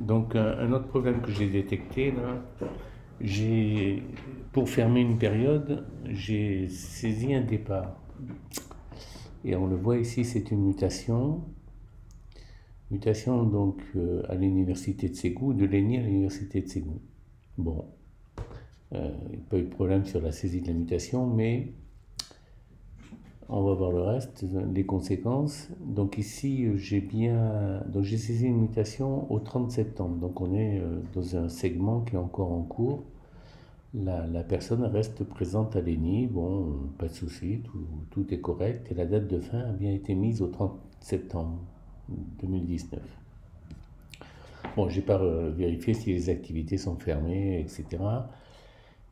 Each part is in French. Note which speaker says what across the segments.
Speaker 1: Donc un autre problème que j'ai détecté là, j'ai pour fermer une période, j'ai saisi un départ. Et on le voit ici, c'est une mutation. Mutation donc à l'université de Ségou, de l'ENI à l'université de Ségou. Bon, il n'y a pas eu de problème sur la saisie de la mutation, mais on va voir le reste, les conséquences. Donc ici, j'ai saisi une mutation au 30 septembre. Donc on est dans un segment qui est encore en cours. La personne reste présente à l'ENI, bon, pas de souci, tout est correct. Et la date de fin a bien été mise au 30 septembre 2019. Bon, j'ai pas vérifié si les activités sont fermées, etc.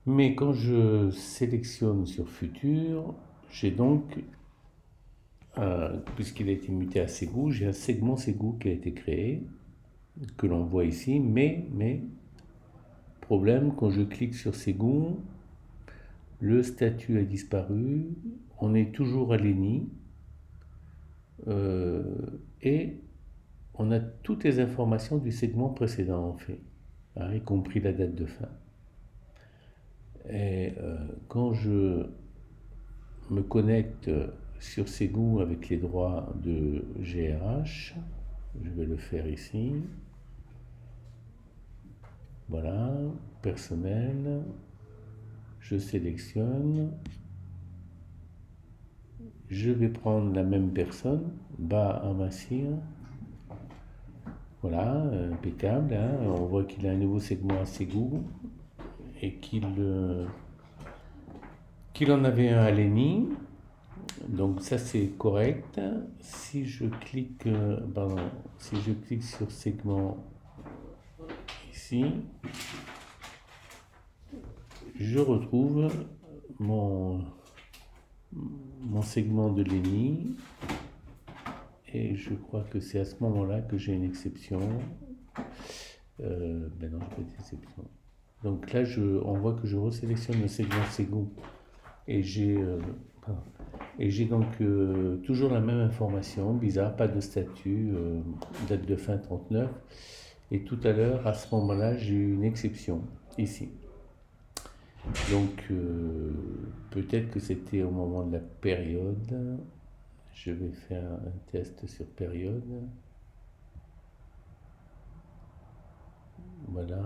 Speaker 1: Mais quand je sélectionne sur Futur, j'ai donc puisqu'il a été muté à Ségou, j'ai un segment Ségou qui a été créé, que l'on voit ici, mais, problème, quand je clique sur Ségou, le statut a disparu, on est toujours à l'ENI, et on a toutes les informations du segment précédent en fait, hein, y compris la date de fin. Et quand je me connecte sur Ségou avec les droits de GRH, je vais le faire ici. Voilà, personnel, je sélectionne, je vais prendre la même personne, bas Amassir, voilà, impeccable, hein, on voit qu'il a un nouveau segment à Ségou et qu'il en avait un à l'ENI, donc ça c'est correct. Si je clique sur segment ici, je retrouve mon segment de l'ENI et je crois que c'est à ce moment-là que j'ai une exception. Ben non, j'ai pas d'exception. Donc là, on voit que je resélectionne le segment Ségou et j'ai donc toujours la même information, bizarre, pas de statut, date de fin 39. Et tout à l'heure, à ce moment-là, j'ai eu une exception ici. Donc peut-être que c'était au moment de la période. Je vais faire un test sur période. Voilà.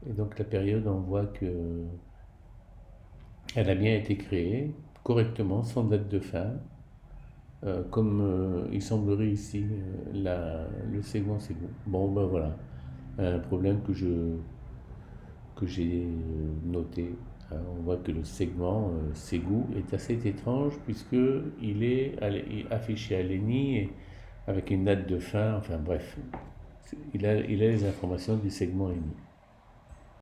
Speaker 1: Et donc la période, on voit que elle a bien été créée correctement, sans date de fin. Comme il semblerait ici, le segment Ségou. Bon, ben voilà, un problème que j'ai noté. Hein. On voit que le segment Ségou est assez étrange puisqu'il est affiché à l'ENI avec une date de fin, enfin bref, il a les informations du segment ENI.